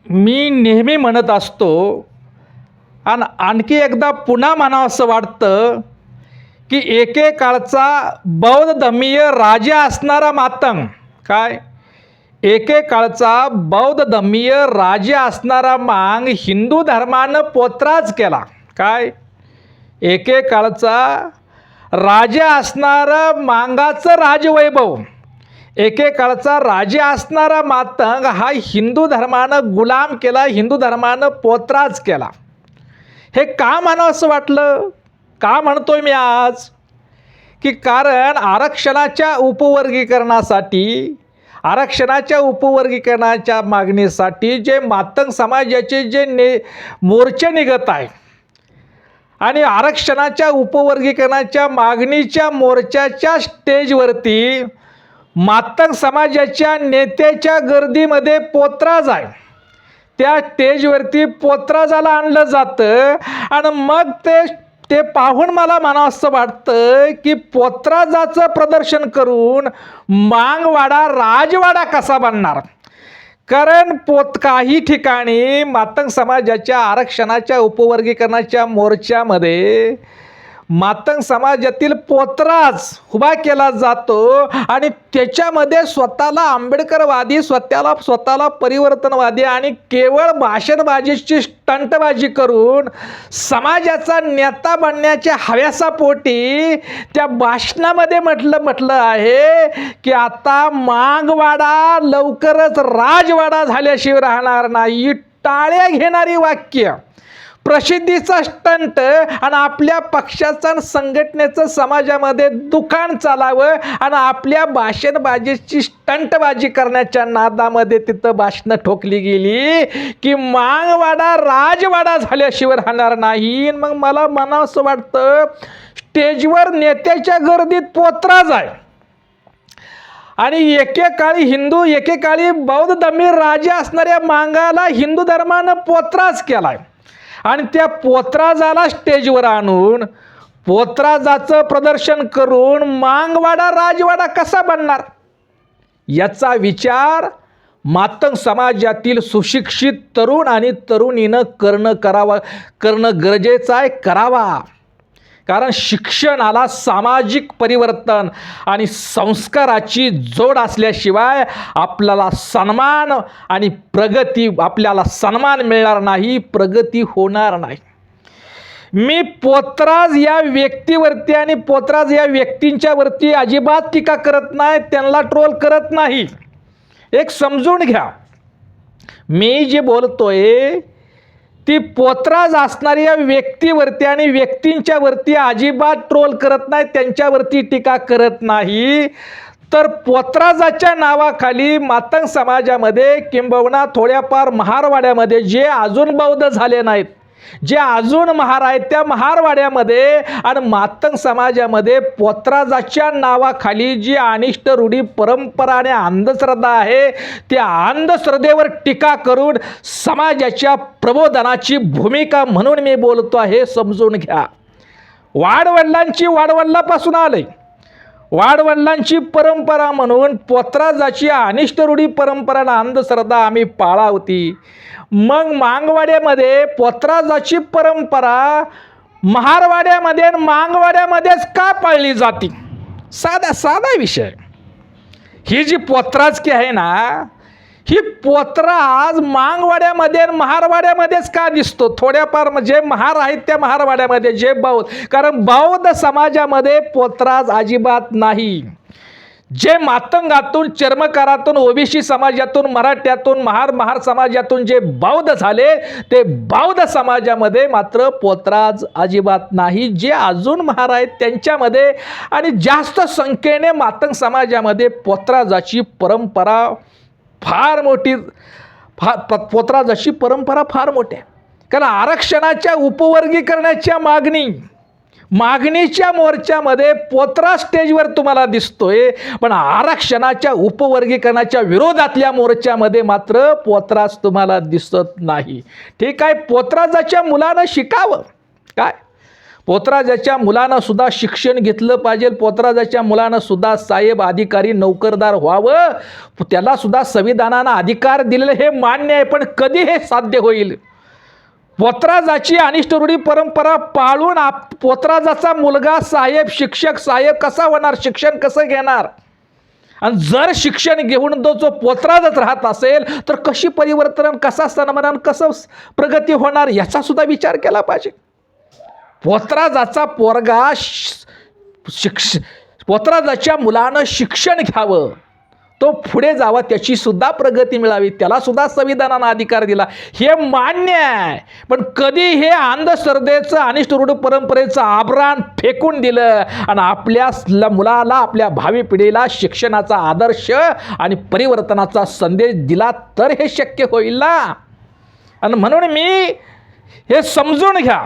मी नेहमी म्हणत असतो आणि आणखी एकदा पुन्हा म्हणावं असं वाटतं की एकेकाळचा बौद्ध धर्मीय राजा असणारा मातंग काय एकेकाळचा बौद्ध धर्मीय राजा असणारा मांग हिंदू धर्मानं पोत्राच केला. काय एकेकाळचा राजा असणारा मांगाचं राजवैभव, एकेकाळचा राजा असणारा मातंग हा हिंदू धर्मानं गुलाम केला, हिंदू धर्मानं पोत्राच केला. हे का म्हणावं असं वाटलं? का म्हणतोय मी आज? की कारण आरक्षणाच्या उपवर्गीकरणाच्या मागणीसाठी जे मातंग समाजाचे जे मोर्चे निघत आहे आणि आरक्षणाच्या उपवर्गीकरणाच्या मागणीच्या मोर्चाच्या स्टेजवरती मातंग समाजाच्या नेत्याच्या गर्दीमध्ये पोतराज आहे. त्या स्टेजवरती पोतराजाला आणलं जातं आणि मग ते पाहून मला म्हणावंसं वाटतं की पोतराजाचं प्रदर्शन करून मांगवाडा राजवाडा कसा बनणार. कारण काही ठिकाणी मातंग समाजाच्या आरक्षणाच्या उपवर्गीकरणाच्या मोर्चामध्ये मातंग समाजातील पोतराज उभा केला जातो आणि त्याच्यामध्ये स्वतःला आंबेडकरवादी, स्वतःला परिवर्तनवादी आणि केवळ भाषणबाजीची स्टंटबाजी करून समाजाचा नेता बनण्याच्या हव्यासापोटी त्या भाषणामध्ये म्हटलं आहे की आता मांगवाडा लवकरच राजवाडा झाल्याशिवाय राहणार नाही. टाळ्या घेणारी वाक्य, प्रसिद्धीचा स्टंट आणि आपल्या पक्षाचं आणि संघटनेचं समाजामध्ये दुकान चालावं आणि आपल्या भाषणबाजीची स्टंटबाजी करण्याच्या नादामध्ये तिथं भाषणं ठोकली गेली की मांगवाडा राजवाडा झाल्याशिवाय राहणार नाही. मग मला म्हणावंसं वाटतं स्टेजवर नेत्याच्या गर्दीत पोतराज आहे आणि एकेकाळी बौद्ध धर्मीय राजा असणाऱ्या मांगाला हिंदू धर्मानं पोतराज केलाय आणि त्या पोतराजाला स्टेजवर आणून पोतराजाचं प्रदर्शन करून मांगवाडा राजवाडा कसा बनणार याचा विचार मातंग समाजातील सुशिक्षित तरुण आणि तरुणीनं करणं गरजेचं आहे, करावा. कारण शिक्षणाला सामाजिक परिवर्तन आणि संस्काराची जोड असल्याशिवाय आपल्याला सन्मान आणि आपल्याला सन्मान मिळणार नाही, प्रगती होणार नाही. मी पोतराज या व्यक्तीवरती आणि पोतराज या व्यक्तींच्यावरती अजिबात टीका करत नाही, त्यांना ट्रोल करत नाही. एक समजून घ्या, मी जे बोलतोय ती पोतराज असणाऱ्या व्यक्तीवरती आणि व्यक्तींच्या वरती अजिबात ट्रोल करत नाही, त्यांच्यावरती टीका करत नाही. तर पोतराजाच्या नावाखाली मातंग समाजामध्ये किंबहुना थोड्याफार महारवाड्यामध्ये जे अजून बौद्ध झाले नाहीत, जे अजून महार आहेत, त्या महारवाड्यामध्ये आणि मातंग समाजामध्ये पोतराजाच्या नावाखाली जी अनिष्ट रूढी परंपरा आणि अंधश्रद्धा आहे त्या अंधश्रद्धेवर टीका करून समाजाच्या प्रबोधनाची भूमिका म्हणून मी बोलतो आहे, समजून घ्या. वाडवडिलांपासून आलंय, वाडवडिलांची परंपरा म्हणून पोतराजाची अनिष्ट रूढी परंपरा आणि अंधश्रद्धा आम्ही पाळावती. मग मांगवाड्यामध्ये पोतराजाची परंपरा महारवाड्यामध्ये आणि मांगवाड्यामध्येच का पाळली जाते? साधा विषय. ही जी पोतराजकी आहे ना, ही पोतराज मांगवाड्यामध्ये आणि महारवाड्यामध्येच का दिसतो? थोड्याफार जे महार आहेत त्या महारवाड्यामध्ये, जे बौद्ध, कारण बौद्ध समाजामध्ये पोतराज अजिबात नाही. जे मातंगातून, चर्मकारातून, ओबीसी समाजातून, मराठ्यातून, महार समाजातून जे बौद्ध झाले ते बौद्ध समाजामध्ये मात्र पोतराज अजिबात नाही. जे अजून महार आहेत त्यांच्यामध्ये आणि जास्त संख्येने मातंग समाजामध्ये पोतराजाची परंपरा फार मोठी, पोतराजाची परंपरा फार मोठी आहे. कारण आरक्षणाच्या उपवर्गीकरणाच्या मागणीच्या मोर्चामध्ये पोतराज स्टेजवर तुम्हाला दिसतोय, पण आरक्षणाच्या उपवर्गीकरणाच्या विरोधातल्या मोर्चामध्ये मात्र पोतराज तुम्हाला दिसत नाही. ठीक आहे, पोतराजाच्या मुलानं शिकावं. काय पोतराजाच्या मुलानं सुद्धा शिक्षण घेतलं पाहिजे, पोतराजाच्या मुलानं सुद्धा साहेब अधिकारी नोकरदार व्हावं, त्याला सुद्धा संविधानानं अधिकार दिलेले हे मान्य आहे, पण कधी हे साध्य होईल? पोतराजाची अनिष्ट रूढी परंपरा पाळून पोतराजाचा मुलगा साहेब शिक्षक साहेब कसा होणार, शिक्षण कसं घेणार? आणि जर शिक्षण घेऊन जो पोतराजच राहत असेल तर कशी परिवर्तन, कसा सन्मान, कसं प्रगती होणार याचा सुद्धा विचार केला पाहिजे. पोतराजाचा पोरगा पोतराजाच्या मुलानं शिक्षण घ्यावं, तो पुढे जावा, त्याची सुद्धा प्रगती मिळावी, त्याला सुद्धा संविधानानं अधिकार दिला, हे मान्य आहे. पण कधी हे अंधश्रद्धेचं अनिष्ट रूढ परंपरेचं आभरण फेकून दिलं आणि आपल्या मुलाला, आपल्या भावी पिढीला शिक्षणाचा आदर्श आणि परिवर्तनाचा संदेश दिला तर हे शक्य होईल ना. आणि म्हणून मी हे समजून घ्या.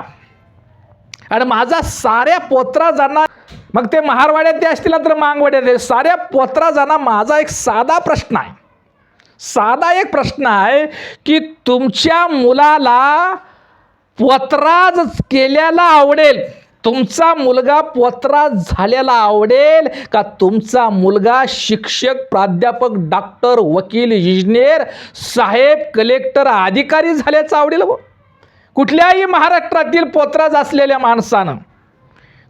आणि माझा साऱ्या पोतराजांना, मग ते महारवाड्यात असतील तर मांगवाड्यात, साऱ्या पोतराजांना माझा एक साधा प्रश्न आहे, साधा एक प्रश्न आहे की तुमच्या मुलाला पोतराज केल्याला आवडेल, तुमचा मुलगा पोतराज झालेला आवडेल का तुमचा मुलगा शिक्षक प्राध्यापक डॉक्टर वकील इंजिनियर साहेब कलेक्टर अधिकारी झाल्याचं आवडेल? कुठल्याही महाराष्ट्रातील पोतराज असलेल्या माणसानं,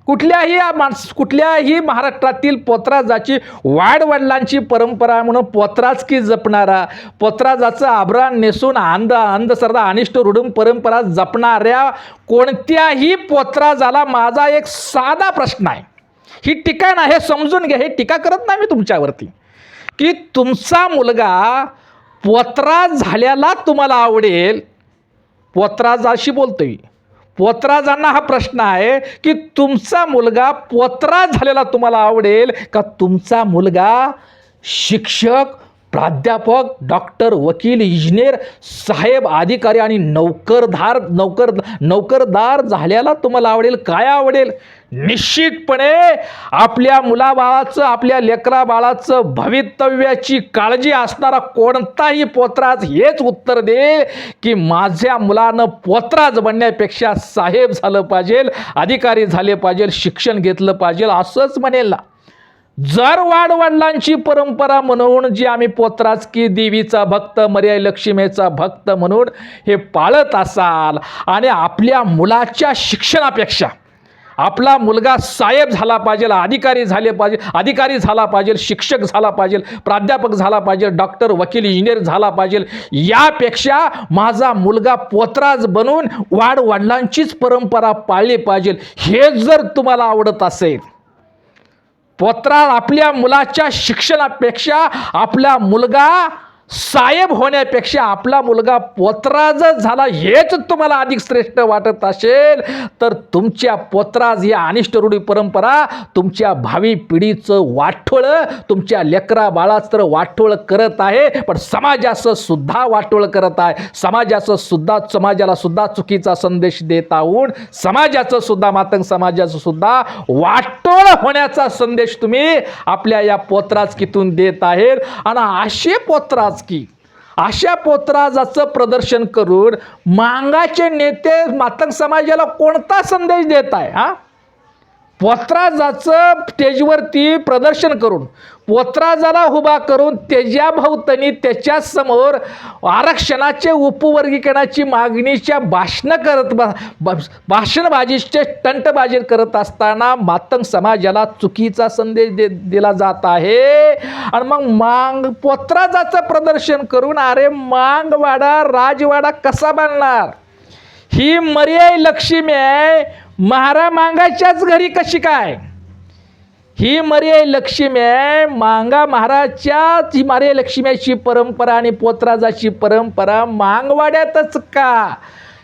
कुठल्याही महाराष्ट्रातील पोतराजाची वाडवडिलांची परंपरा म्हणून पोतराज की जपणारा, पोतराजाचं आभरण नेसून अंधश्रद्धा अनिष्ट रूढ परंपरा जपणाऱ्या कोणत्याही पोतराजाला माझा एक साधा प्रश्न आहे. ही टीका नाही, हे समजून घ्या, हे टीका करत नाही मी तुमच्यावरती, की तुमचा मुलगा पोतराज झाल्याला तुम्हाला आवडेल, पोतराजाशी बोलतोय, पोतराजांना हा प्रश्न आहे की तुमचा मुलगा पोतराज झालेला तुम्हाला आवडेल का तुमचा मुलगा शिक्षक प्राध्यापक डॉक्टर वकील इंजिनियर साहेब अधिकारी आणि नोकरदार झाल्याला तुम्हाला आवडेल? काय आवडेल? निश्चितपणे आपल्या मुलाबाळाचं, आपल्या लेकरा बाळाचं भवितव्याची काळजी असणारा कोणताही पोतराज हेच उत्तर देईल की माझ्या मुलानं पोतराज बनण्यापेक्षा साहेब झालं पाहिजे, अधिकारी झाले पाहिजे, शिक्षण घेतलं पाहिजे, असंच म्हणेल ना. जर वाडवडिलांची परंपरा म्हणून जी आम्ही पोतराज की देवीचा भक्त, मर्याई लक्ष्मीचा भक्त म्हणून हे पाळत असाल आणि आपल्या मुलाच्या शिक्षणापेक्षा आपला मुलगा साहेब झाला पाहिजे, अधिकारी झाला पाहिजे, शिक्षक झाला पाहिजे, प्राध्यापक झाला पाहिजे, डॉक्टर वकील इंजिनियर झाला पाहिजे, यापेक्षा माझा मुलगा पोतराज बनून वाडवडिलांचीच परंपरा पाळली पाहिजे, हे जर तुम्हाला आवडत असेल, पोतराज आपल्या मुलाच्या शिक्षणापेक्षा आपला मुलगा साहेब होण्यापेक्षा आपला मुलगा पोतराजच झाला हेच तुम्हाला अधिक श्रेष्ठ वाटत असेल तर तुमच्या पोतराज या अनिष्ट रूढी परंपरा तुमच्या भावी पिढीचं वाटोळ, तुमच्या लेकरा बाळाचं तर वाटोळ करत आहे, पण समाजाचं सुद्धा वाटोळ करत आहे. समाजाला सुद्धा चुकीचा संदेश देत आहोत, समाजाचं सुद्धा, मातंग समाजाचं सुद्धा वाटोळ होण्याचा संदेश तुम्ही आपल्या या पोतराजकीतून देत आहेत. आणि अशा पोतराजाचं प्रदर्शन करून मांगाचे नेते मातंग समाजाला कोणता संदेश देत आहे? पोतराजाचं स्टेजवरती प्रदर्शन करून, पोतराजाला उभा करून त्याच्या भोवतणी त्याच्या समोर आरक्षणाचे उपवर्गीकरणाची मागणीच्या भाषणबाजीचे स्टंटबाजी करत असताना मातंग समाजाला चुकीचा संदेश दिला जात आहे. आणि मग पोतराजाचं प्रदर्शन करून अरे मांगवाडा राजवाडा कसा बांधणार? ही मर्याई लक्ष्मी आहे, महारा मांगाच्याच घरी कशी काय? ही मर्याई लक्ष्मी आहे, मांगा महाराजच्या मर्याई लक्ष्मीची परंपरा आणि पोतराजाची परंपरा मांगवाड्यातच का?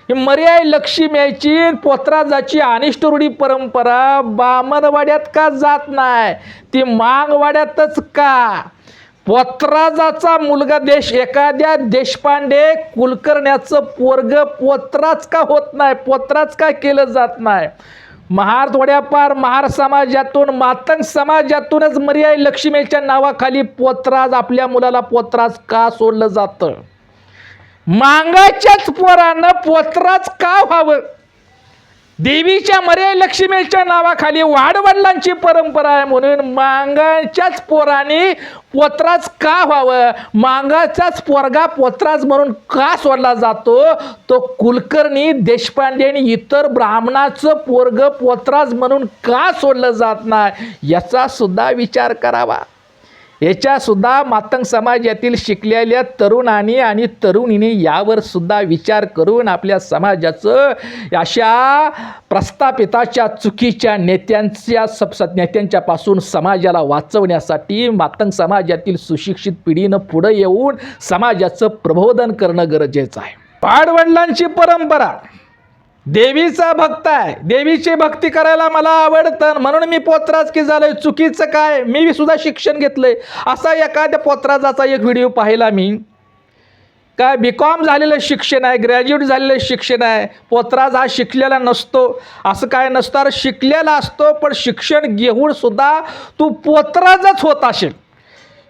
ही मर्याई लक्ष्मीची पोतराजाची अनिष्ट रूढी परंपरा बामणवाड्यात का जात नाही? ती मांगवाड्यातच का? पोतराजाचा मुलगा एखाद्या देशपांडे कुलकर्ण्याचं पोरग पोतराज का होत नाही? पोतराज का केलं जात नाही? महार समाजातून, मातंग समाजातूनच मर्याई लक्ष्मीच्या नावाखाली पोतराज, आपल्या मुलाला पोतराज का सोडलं जातं? मांगाच्याच पोरानं पोतराज का व्हावं? देवीच्या मर्याय लक्ष्मीच्या नावाखाली वाडवडिलांची परंपरा आहे म्हणून मांगाच्याच पोराने पोत्राच का व्हावं, मांगाचाच पोरगा पोत्राच म्हणून का सोडला जातो, तो कुलकर्णी देशपांडे आणि इतर ब्राह्मणाचं पोरग पोत्राच म्हणून का सोडलं जात नाही याचा सुद्धा विचार करावा. याच्या सुद्धा मातंग समाजातील शिकलेल्या तरुणांनी आणि तरुणींनी यावर सुद्धा विचार करून आपल्या समाजाचं अशा प्रस्थापिताच्या चुकीच्या नेत्यांच्यापासून समाजाला वाचवण्यासाठी मातंग समाजातील सुशिक्षित पिढीनं पुढे येऊन समाजाचं प्रबोधन करणं गरजेचं आहे. वाडवडिलांची परंपरा, देवीचा भक्त आहे, देवीची भक्ती करायला मला आवडतं म्हणून मी पोतराज की झालोय. चुकीचं काय, मी सुद्धा शिक्षण घेतलंय. असा एखाद्या पोतराजाचा एक व्हिडिओ पाहिला मी. काय BCom झालेलं शिक्षण आहे, ग्रॅज्युएट झालेलं शिक्षण आहे. पोतराज हा शिकलेला नसतो असं काय नसतं, शिकलेला असतो पण शिक्षण घेऊन सुद्धा तू पोतराजच होत असेल.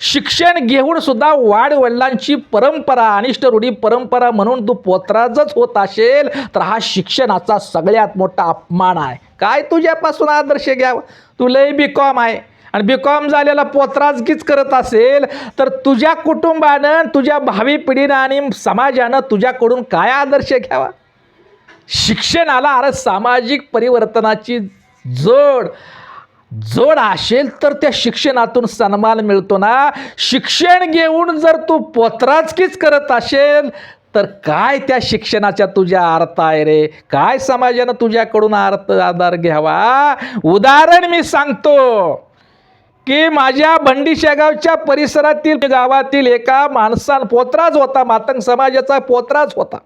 शिक्षण घेऊन सुद्धा वाडवडिलांची परंपरा, अनिष्ट रूढी परंपरा म्हणून तू पोतराजच होत असेल तर हा शिक्षणाचा सगळ्यात मोठा अपमान आहे. काय तुझ्यापासून आदर्श घ्यावा, तू लय BCom आहे आणि BCom झालेला पोतराजकीच करत असेल तर तुझ्या कुटुंबानं, तुझ्या भावी पिढीनं आणि समाजानं तुझ्याकडून काय आदर्श घ्यावा. शिक्षणाला अरे सामाजिक परिवर्तनाची जोड असेल तर त्या शिक्षणातून सन्मान मिळतो ना. शिक्षण घेऊन जर तू पोतराजकीच करत असेल तर काय त्या शिक्षणाच्या तुझ्या अर्थ आहे रे, काय समाजानं तुझ्याकडून आधार घ्यावा. उदाहरण मी सांगतो की माझ्या भंडीशेगावच्या परिसरातील गावातील एका माणसानं, पोतराज होता, मातंग समाजाचा पोतराज होता.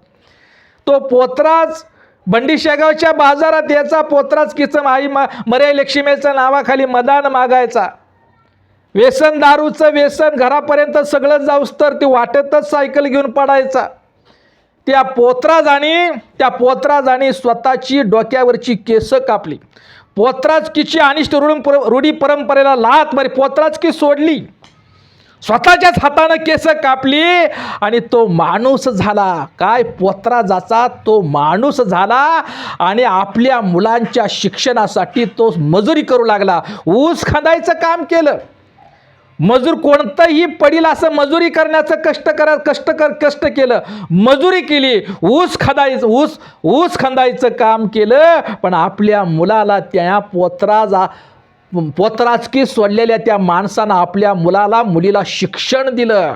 तो पोतराज भंडीशेगावच्या बाजारात याचा पोतराज किचम आई मर्याय लक्ष्मीच्या नावाखाली मदान मागायचा. व्यसन, दारूचं व्यसन घरापर्यंत सगळं जाऊस तर ती वाटेतच सायकल घेऊन पडायचा. त्या पोतराजाने स्वतःची डोक्यावरची केस कापली. पोतराजकीची अनिष्ट रूढी परंपरेला लाथ मारी पोतराजकी सोडली. स्वतःच्याच हातानं केस कापली आणि तो माणूस झाला. काय, पोतराजाचा तो माणूस झाला आणि आपल्या मुलांच्या शिक्षणासाठी तो मजुरी करू लागला. ऊस खांदायचं काम केलं. मजूर कोणतंही पडील असं मजुरी करण्याचं कष्ट केलं, मजुरी केली, ऊस खंदायचं काम केलं. पण आपल्या मुलाला त्या पोतराजकी सोडलेल्या त्या माणसानं आपल्या मुलीला शिक्षण दिलं.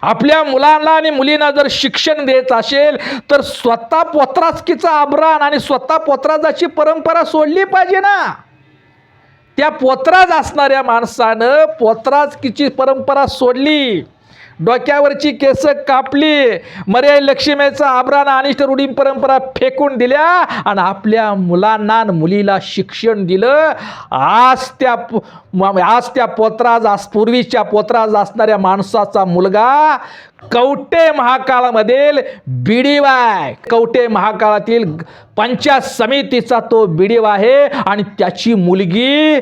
आपल्या मुलांना आणि मुलींना जर शिक्षण देत असेल तर स्वतः पोतराजकीचा आभरण आणि स्वतः पोतराजाची परंपरा सोडली पाहिजे ना. त्या पोतराज असणाऱ्या माणसानं पोतराजकीची परंपरा सोडली, डोक्यावरची केस कापली, मर्याय लक्ष्मीचा आभरण अनिष्ट रूढी परंपरा फेकून दिल्या आणि आपल्या मुलांना मुलीला शिक्षण दिलं. आज त्या पूर्वीच्या पोतराज असणाऱ्या माणसाचा मुलगा कवठे महाकाळामधील बीडीवाय, कवठे महाकाळातील पंचायत समितीचा तो बीडीवाय आहे आणि त्याची मुलगी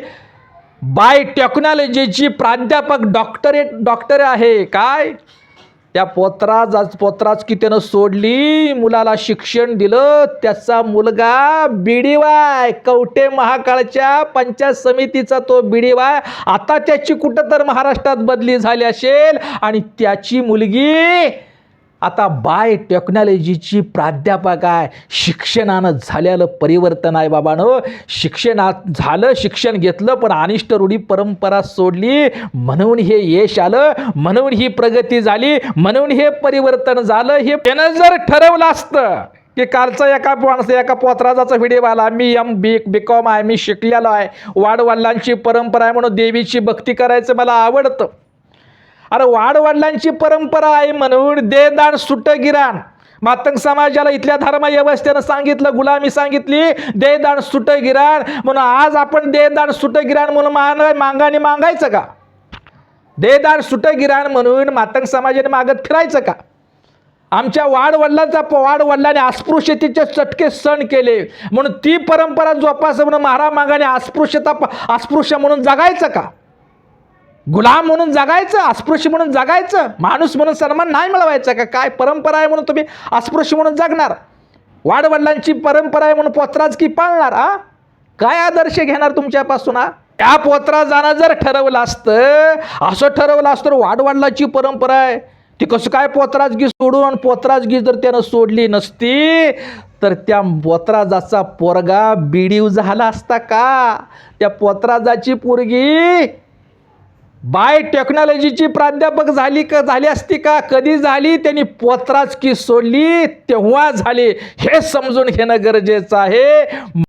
बायोटेक्नॉलॉजीची प्राध्यापक डॉक्टर आहे. काय, त्या पोतराजकी त्यानं सोडली, मुलाला शिक्षण दिलं. त्याचा मुलगा बीडीवाय, कवठे महाकाळच्या पंचायत समितीचा तो बीडीवाय. आता त्याची कुठं तर महाराष्ट्रात बदली झाली असेल आणि त्याची मुलगी आता बायोटेक्नॉलॉजीची प्राध्यापक आहे. शिक्षणानं झालेलं परिवर्तन आहे बाबांनो. शिक्षण घेतलं पण अनिष्ट रूढी परंपरा सोडली म्हणून हे यश आलं, म्हणून ही प्रगती झाली, म्हणून हे परिवर्तन झालं. हे त्यानं जर ठरवलं असतं की कालचा एका पोतराजाचा व्हिडिओ आला, मी BCom आहे, मी शिकलेलो आहे, वाडवडिलांची परंपरा आहे म्हणून देवीची भक्ती करायचं मला आवडतं. अरे वाडवडिलांची परंपरा आहे म्हणून देदान सुट गिराण मातंग समाजाला इथल्या धर्म व्यवस्थेनं सांगितलं, गुलामी सांगितली, देदान सुट गिराण म्हणून आज आपण देदान सुट गिराण म्हणून मागाने मागायचं का? देदान सुट गिराण म्हणून मातंग समाजाने मागत फिरायचं का? आमच्या वाडवडिलांनी अस्पृश्यतेचे चटके सण केले म्हणून ती परंपरा जोपास म्हणून मागाने अस्पृश्य म्हणून जगायचं का? गुलाम म्हणून जगायचं, अस्पृश्य म्हणून जगायचं, माणूस म्हणून सन्मान नाही मिळवायचा का? काय परंपरा आहे म्हणून तुम्ही अस्पृश्य म्हणून जगणार? वाडवडिलांची परंपरा आहे म्हणून पोतराज की पाळणार? काय आदर्श घेणार तुमच्यापासून? त्या पोतराजानं जर ठरवलं असतं, असं ठरवलं असतं वाडवडिलांची परंपरा आहे, ती कसं काय पोतराजगी सोडून, पोतराजगी जर त्यानं सोडली नसती तर त्या पोतराजाचा पोरगा बिडीव झाला असता का? त्या पोतराजाची पोरगी बायोटेक्नॉलॉजीची प्राध्यापक झाली असती का? कधी झाली? त्यांनी पोतराजकी सोडली तेव्हा झाली. हे समजून घेणं गरजेचं आहे.